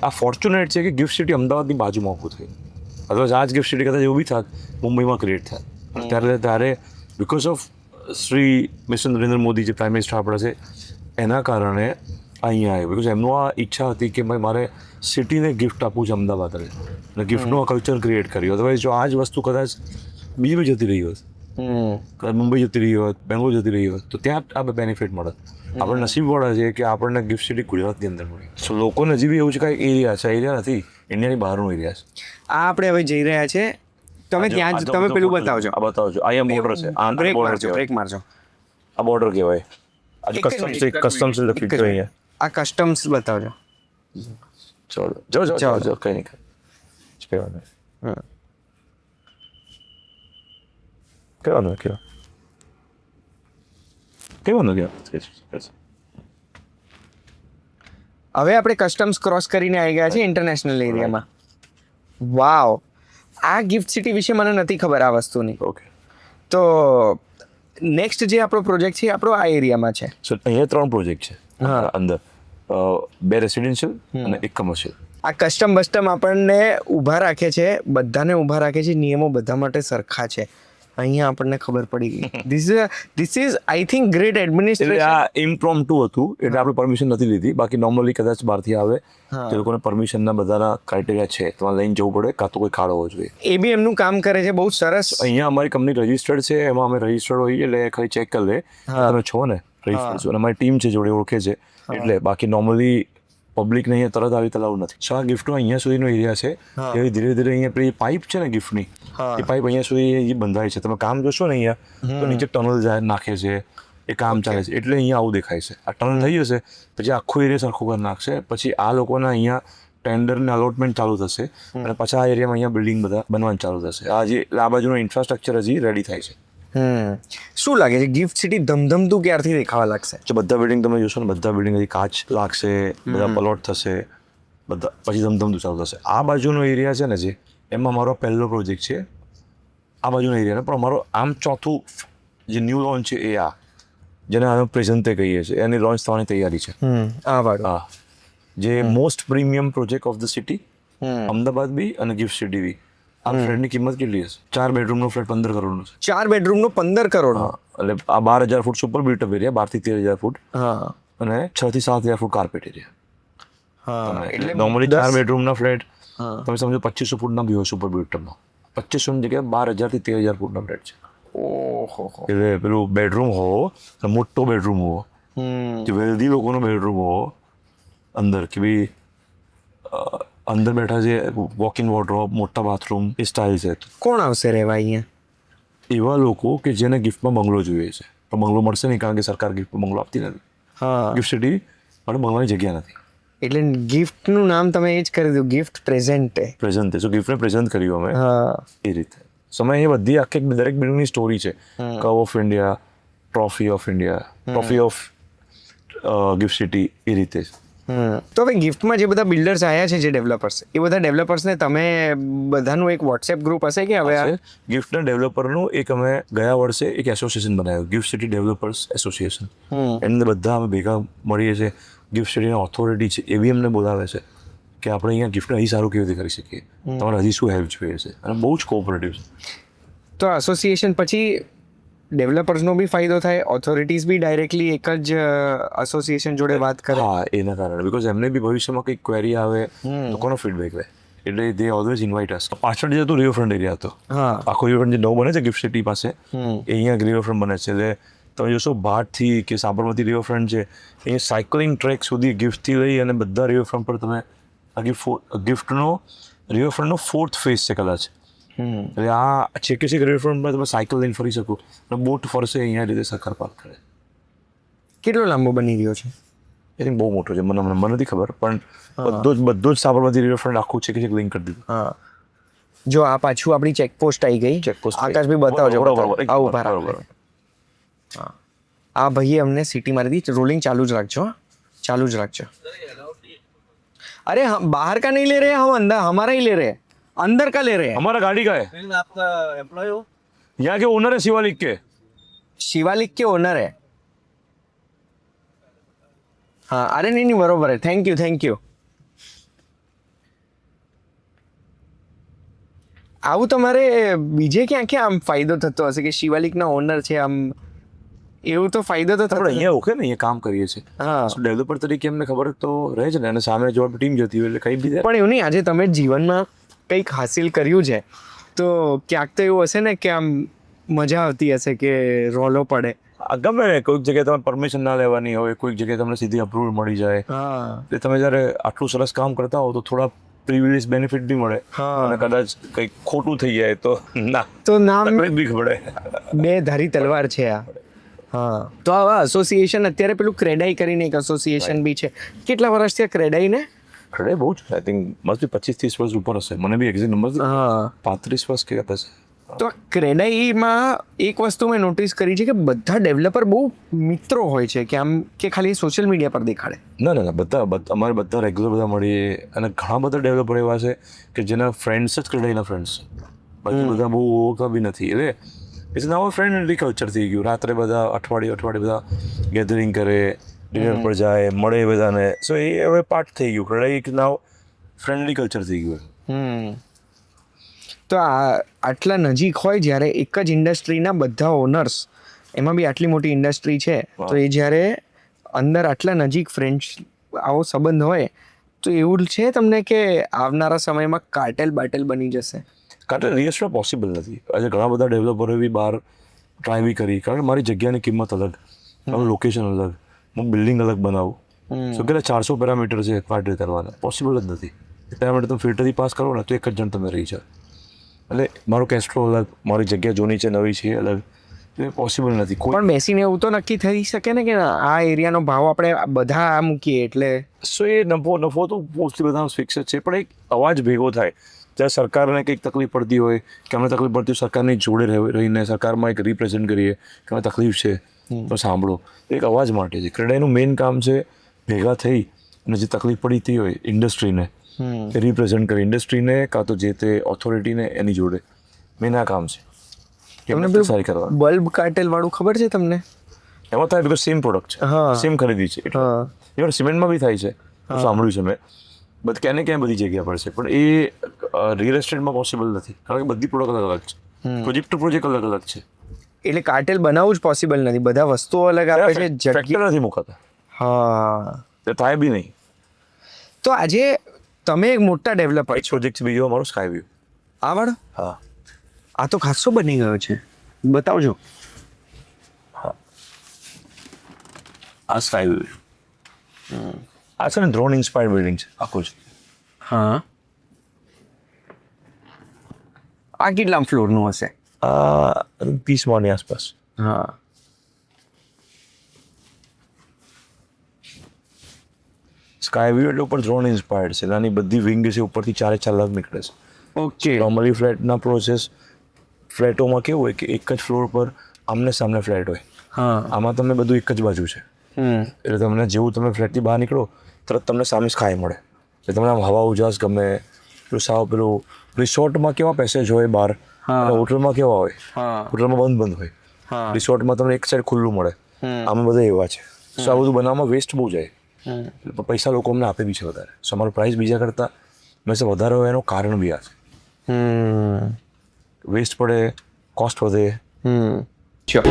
આ ફોર્ચ્યુનેટ છે કે ગિફ્ટ સિટી અમદાવાદની બાજુમાં ઊભું થયું. અદરવાઇઝ આ જ ગિફ્ટ સિટી કદાચ એવું બી થાત મુંબઈમાં ક્રિએટ થાય. ત્યારે because of Shri mister Narendra Modi જે પ્રાઇમ મિનિસ્ટર આપણા છે એના કારણે અહીંયા આવ્યું. બિકોઝ એમનું આ ઈચ્છા હતી કે ભાઈ મારે સિટીને ગિફ્ટ આપવું છે અમદાવાદ અને ગિફ્ટનું આ કલ્ચર ક્રિએટ કર્યું. અદરવાઇઝ જો આ જ વસ્તુ કદાચ બીજે બી જતી રહી હોત, કદાચ મુંબઈ જતી રહી હોત, બેંગ્લોર જતી રહી હોત, તો ત્યાં આ બેનિફિટ મળે. આપણે નસીબવાળા છે કે આપણને ગિફ્ટ સિટી ગુજરાતની અંદર મળી. સો લોકોને હજી બી એવું છે કે એરિયા છે, એરિયા નથી, ઇન્ડિયાની બહારનો એરિયા છે. આ આપણે હવે જઈ રહ્યા છે. તમે ત્યાં જ તમે પેલું બતાવજો. આ બતાવજો. અહીંયા બોર્ડર છે. આ બ્રેક બોર્ડર મારજો, બ્રેક મારજો. આ બોર્ડર કહેવાય. આ કસ્ટમ્સ લખ્યું છે અહીંયા. આ કસ્ટમ્સ બતાવજો. ચલો જાઓ કઈ નહીં કહેવાનું. કહેવાનું હવે આપણે કસ્ટમ્સ ક્રોસ કરીને આવી ગયા છે ઇન્ટરનેશનલ એરિયામાં. વાવ, આ ગિફ્ટ સિટી વિશે મને નથી ખબર આ વસ્તુની. ઓકે, તો નેક્સ્ટ જે આપણો પ્રોજેક્ટ છે આપણો આ એરિયામાં છે. સો અહીંયા 3 પ્રોજેક્ટ છે અંદર, 2 રેસિડેન્શિયલ અને 1 કમર્શિયલ. આ કસ્ટમ બસ્ટમ આપણને ઊભા રાખે છે, બધાને ઊભા રાખે છે. નિયમો બધા માટે સરખા છે. અહીંયા આપણને ખબર પડી ગઈ. This is I think great administration. આ ઇમ્પ્રોમ્પ્ટુ હતું એટલે આપણે પરમિશન નથી લીધી. બાકી નોર્મલી કદાચ બહારથી આવે તે લોકોને પરમિશનના બધાના ક્રાઇટેરિયા છે, તમારે લઈને જવું પડે, કાં તો કોઈ ખાડો હોવો જોઈએ. એ બી એમનું કામ કરે છે બહુ સરસ. અહીંયા અમારી કંપની રજિસ્ટર્ડ છે, એમાં અમે રજિસ્ટર્ડ હોઈએ એટલે ખાલી ચેક કરી લે તમે છો ને રજિસ્ટર્ડ છો, અને અમારી ટીમ છે જોડે ઓળખે છે એટલે. બાકી નોર્મલી પબ્લિકને અહીંયા તરત આવી તલાવ નથી. સો આ ગિફ્ટનો અહીંયા સુધીનો એરિયા છે. એ ધીરે ધીરે અહીંયા પેલી પાઇપ છે ને ગિફ્ટની, એ પાઇપ અહીંયા સુધી બંધાય છે. તમે કામ જોશો ને અહીંયા તો નીચે ટનલ જાય નાખે છે, એ કામ ચાલે છે એટલે અહીંયા આવું દેખાય છે. આ ટનલ થઈ જશે પછી આખો એરિયા સરખો કરી નાખશે. પછી આ લોકોના અહીંયા ટેન્ડરને અલોટમેન્ટ ચાલુ થશે અને પછી આ એરિયામાં અહીંયા બિલ્ડિંગ બધા બનવાનું ચાલુ થશે. આ બાજુનું ઇન્ફ્રાસ્ટ્રક્ચર હજી રેડી થાય છે. શું લાગે છે ગિફ્ટ સિટી ધમધમતું ક્યારથી દેખાવા લાગશે? જો બધા બિલ્ડિંગ તમે જોશો ને, બધા બિલ્ડિંગ હજી કાચ લાગશે, બધા પ્લોટ થશે, બધા પછી ધમધમતું ચાલુ થશે. આ બાજુનો એરિયા છે ને જે, એમાં મારો પહેલો પ્રોજેક્ટ છે આ બાજુનો એરિયાનો. પણ અમારો આમ ચોથું જે ન્યૂ લોન્ચ છે એ આ, જેને અમે પ્રેઝન્ટે કહીએ છીએ, એની લોન્ચ થવાની તૈયારી છે. હા, જે most premium project of the city, Ahmedabad બી અને ગિફ્ટ સિટી બી. આ ફ્લેટની કિંમત કેટલી હશે? 4 બેડરૂમનો ફ્લેટ 15 કરોડનો છે. 4 બેડરૂમનો 15 કરોડ? એટલે આ 12,000 ફૂટ સુપર બિલ્ટ અપ એરિયા, 12 થી 13,000 ફૂટ અને 6 થી 7,000 ફૂટ કાર્પેટ એરિયા. એટલે નોર્મલી 4 બેડરૂમના ફ્લેટ તમે સમજો 2500 ફૂટના બી હોય સુપર બિલ્ટઅપમાં. 2500ની જગ્યાએ 12,000 થી 13,000 ફૂટના ફ્લેટ છે. ઓહો, એટલે પેલું બેડરૂમ હોવો, મોટો બેડરૂમ હોવો, જે વેલ્ધી લોકોનો બેડરૂમ હોવો અંદર, કે ભાઈ અંદર બેઠા છે, વોક ઇન વોર્ડરોબ, મોટા બાથરૂમ, એ સ્ટાઇલ છે. કોણ આવશે રહેવા અહીંયા? એવા લોકો કે જેને ગિફ્ટમાં બંગલો જોઈએ છે, પણ બંગલો મળશે નહીં કારણ કે સરકાર ગિફ્ટમાં બંગલો આપતી નથી. ગિફ્ટ સિટી માટે બંગલાની જગ્યા નથી. એટલે ગિફ્ટનું નામ તમે એ જ કરી દીધું, ગિફ્ટ પ્રેઝન્ટ. સો ગિફ્ટને પ્રેઝન્ટ કર્યું અમે એ રીતે. સમય એ બધી આખી દરેક બિલ્ડિંગની સ્ટોરી છે. કવ of India, trophy of India, trophy of GIFT City, એ રીતે. તો હવે ગિફ્ટમાં જે બધા બિલ્ડર્સ આવ્યા છે, જે ડેવલપર્સ, એ બધા ડેવલપર્સને તમે બધાનું એક વોટ્સએપ ગ્રુપ હશે કે હવે? ગિફ્ટના ડેવલપરનું એક અમે ગયા વર્ષે એક એસોસિએશન બનાવ્યું, ગિફ્ટ સિટી ડેવલપર્સ એસોસિએશન. એમને બધા અમે ભેગા મળીએ છીએ. ગિફ્ટ સિટીના ઓથોરિટી છે એ બી અમને બોલાવે છે કે આપણે અહીંયા ગિફ્ટ હજી સારું કેવી રીતે કરી શકીએ, તમારે હજી શું હેલ્પ જોઈએ છે, અને બહુ જ કોઓપરેટિવ છે. તો એસોસિએશન પછી ડેવલપર્સનો બી ફાયદો થાય, ઓથોરિટીઝ બી ડાયરેક્ટલી એક જ એસોસિએશન જોડે વાત કરે. હા, એના કારણે, બિકોઝ એમને બી ભવિષ્યમાં કંઈક ક્વેરી આવે, લોકોનો ફીડબેક લે, એટલે દે ઓલવેઝ ઇન્વાઇટ અસ. પાછળ જે હતું રિવરફ્રન્ટ એરિયા હતો, આખો રિવરફ્રન્ટ જે નવો બને છે ગિફ્ટ સિટી પાસે, એ અહીંયા રિવરફ્રન્ટ બને છે. એટલે તમે જોશો ભાટથી કે સાબરમતી રિવરફ્રન્ટ છે, અહીંયા સાયકલિંગ ટ્રેક સુધી ગિફ્ટથી લઈ અને બધા રિવરફ્રન્ટ પર તમે ગિફ્ટનો રિવરફ્રન્ટનો 4th ફેઝ છે કદાચ. એટલે આ છેકે છેક રિવરફ્રન્ટમાં તમે સાયકલ લઈને ફરી શકો, અને બોટ ફરશે અહીંયા રીતે સરકાર પાર્ક કરે. કેટલો લાંબો બની રહ્યો છે? એ બહુ મોટો છે, મને નથી ખબર, પણ બધો જ સાબરમતી રિવરફ્રન્ટ આખું છેકે છેક લિંક કરી દીધું. જો આ પાછું આપણી ચેકપોસ્ટ આવી ગઈ. આકાશભાઈ બતાવજો. બરાબર. આ ભાઈએ અમને સિટી મારી દી. રોલિંગ ચાલુ જ રાખજો, ચાલુ જ રાખજો. अरे हम बाहर का नहीं ले रहे, हम अंदर हमारा ही ले रहे, अंदर का ले रहे हैं. हमारा गाड़ी का है. आपका एम्प्लॉय हो? यहाँ के ओनर है शिवालिक के. शिवालिक के ओनर है. हाँ, अरे नहीं बरोबर है. Thank you. આવું તમારે બીજે ક્યાં ક્યાં આમ ફાયદો થતો હશે કે શિવાલિકના ઓનર છે આમ એવું તો ફાયદો તો થતો આપણે અહીંયા ઓકે ને અહીંયા કામ કરીએ છીએ હા ડેવલપર તરીકે એમને ખબર તો રહે છે ને અને સામે જો ટીમ જતી હોય એટલે કંઈ બી થાય. પણ એવું નહીં આજે તમે જીવનમાં કંઈક હાસિલ કર્યું છે તો ક્યાંક તો એવું હશે ને કે આમ મજા આવતી હશે કે રોલો પડે. ગમે ને કોઈક જગ્યાએ તમે પરમિશન ના લેવાની હોય, કોઈક જગ્યાએ તમને સીધી અપ્રુવલ મળી જાય. હા એટલે તમે જ્યારે આટલું સરસ કામ કરતા હો તો થોડા પ્રિવિલેજ બેનિફિટ બી મળે હા. અને કદાચ કંઈક ખોટું થઈ જાય તો ના તો નામ તકલીફ બી પડે. બે ધારી તલવાર છે આ. હા તો આવા એસોસિએશન અત્યારે પેલું ક્રેડાઈ કરીને એક એસોસિએશન બી છે. કેટલા વર્ષથી આ ક્રેડાઈને? અરે બહુ જ આઈ થિંક મસ્ટ બી 25-30 વર્ષ ઉપર હશે. મને બી એક્ઝેક્ટ નંબર હા 35 વર્ષ કે હશે. તો આ ક્રેડાઈમાં એક વસ્તુ મેં નોટિસ કરી છે કે બધા ડેવલપર બહુ મિત્રો હોય છે કે આમ કે ખાલી સોશિયલ મીડિયા પર દેખાડે. ના ના ના બધા અમારે બધા રેગ્યુલર બધા મળીએ અને ઘણા બધા ડેવલપર એવા છે કે જેના ફ્રેન્ડ્સ જ ક્રેડાઈના ફ્રેન્ડ્સ છે. બાકી બધા બહુ ઓળખતા બી નથી. એટલે ઇટ્સ નાવ ફ્રેન્ડલી કલ્ચર થઈ ગયું. રાત્રે બધા અઠવાડિયે બધા ગેધરિંગ કરે, ડિનર પર જાય, મળે બધાને. સો એ હવે પાર્ટ થઈ ગયું. ક્રેડાઈ એક નાવ ફ્રેન્ડલી કલ્ચર થઈ ગયું. તો આટલા નજીક હોય જ્યારે એક જ ઇન્ડસ્ટ્રીના બધા ઓનર્સ, એમાં બી આટલી મોટી ઇન્ડસ્ટ્રી છે તો એ જ્યારે અંદર આટલા નજીક ફ્રેન્ડ્સ આવો સંબંધ હોય તો એવું છે તમને કે આવનારા સમયમાં કાર્ટેલ બાટેલ બની જશે? કારણ કે રિયલ્સમાં પોસિબલ નથી. આજે ઘણા બધા ડેવલપરોએ બી બહાર ટ્રાય બી કરી. કારણ કે મારી જગ્યાની કિંમત અલગ, મારું લોકેશન અલગ, હું બિલ્ડિંગ અલગ બનાવું. શું કે 400 પેરામીટર છે કાર્ટેલ કરવાના, પોસિબલ જ નથી. એટલા માટે તમે ફિલ્ટરથી પાસ કરો ને તો એક જ જણ તમે રહી જાય. એટલે મારો કેસ્ટ્રો અલગ, મારી જગ્યા જૂની છે નવી છે અલગ, એ પોસિબલ નથી. કોઈ પણ બેસીને એવું તો નક્કી થઈ શકે ને કે આ એરિયાનો ભાવ આપણે બધા આ મૂકીએ એટલે સો એ નફો તો મોસ્ટલી બધા ફિક્સ જ છે. પણ એક અવાજ ભેગો થાય જ્યારે સરકારને કંઈક તકલીફ પડતી હોય કે અમને તકલીફ પડતી હોય, સરકારની જોડે રહીને સરકારમાં એક રિપ્રેઝેન્ટ કરીએ કે અમે તકલીફ છે તો સાંભળો. એક અવાજ માટે છે. ક્રેડાઈનું મેઇન કામ છે ભેગા થઈ અને જે તકલીફ પડતી હોય ઇન્ડસ્ટ્રીને એ રિપ્રેઝેન્ટ કરી ઇન્ડસ્ટ્રીને કાં તો જે તે ઓથોરિટીને એની જોડે મેન આ કામ છે. તમને તમને સારી કરવા બલ્બ કાર્ટેલ વાળું ખબર છે તમને? એમાં થાય બિકોઝ સેમ પ્રોડક્ટ છે, હા. સેમ ખરીદી છે. હા ઇવન સિમેન્ટમાં બી થાય છે, સાંભળ્યું છે મેં. બટ ક્યાં ને ક્યાં બધી જગ્યા પર છે. પણ એ રિયલ એસ્ટેટમાં પોસિબલ નથી કારણ કે બધી પ્રોડક્ટ અલગ અલગ છે. પ્રોજેક્ટ ટુ પ્રોજેક્ટ અલગ અલગ છે. એટલે કાર્ટેલ બનાવવું જ પોસિબલ નથી. બધા વસ્તુઓ અલગ આપે છે, જગ્યા. ફેક્ટર નથી મુકાતા, હા તે થાય બી નહીં. તો આજે તમે એક મોટા ડેવલપર એક પ્રોજેક્ટ બીજો અમારો સ્કાય વ્યૂ. આ વાળો હા આ તો ખાસો બની ગયો છે, બતાવજો. આ સ્કાય વ્યૂ આ છે ને ડ્રોન ઇન્સ્પાયર્ડ બિલ્ડિંગ છે આખું જ. હા આ કેટલા ફ્લોરનું હશે? આ 30 માળની આસપાસ. હા સ્કાય વ્યૂ એટલે ઉપર ડ્રોન ઇન્સ્પાયર્ડ છે. નાની બધી વિંગ છે ઉપરથી 4 લાખ નીકળે છે. ઓકે નોર્મલી ફ્લેટના પ્રોસેસ ફ્લેટોમાં કેવું હોય કે એક જ ફ્લોર પર આમને સામને ફ્લેટ હોય. હા આમાં તમે બધું એક જ બાજુ છે એટલે તમને જેવું તમે ફ્લેટથી બહાર નીકળો તરત તમને સામે સ્કાય મળે. એટલે તમને આમ હવા ઉજાસ ગમે. પેલું રિસોર્ટમાં કેવા પેસેજ હોય બહાર, અને હોટલમાં કેવા હોય, હા હોટલમાં બંધ હોય, રિસોર્ટમાં તમને એક સાઈડ ખુલ્લું મળે. આમાં બધા એવા છે. સો આ બધું બનાવવામાં વેસ્ટ બહુ જાય. પૈસા લોકો અમને આપે બી છે વધારે. સો અમારો પ્રાઇસ બીજા કરતાં હંમેશા વધારે હોય એનું કારણ બી આ છે. વેસ્ટ પડે, કોસ્ટ વધે. શ્યોર.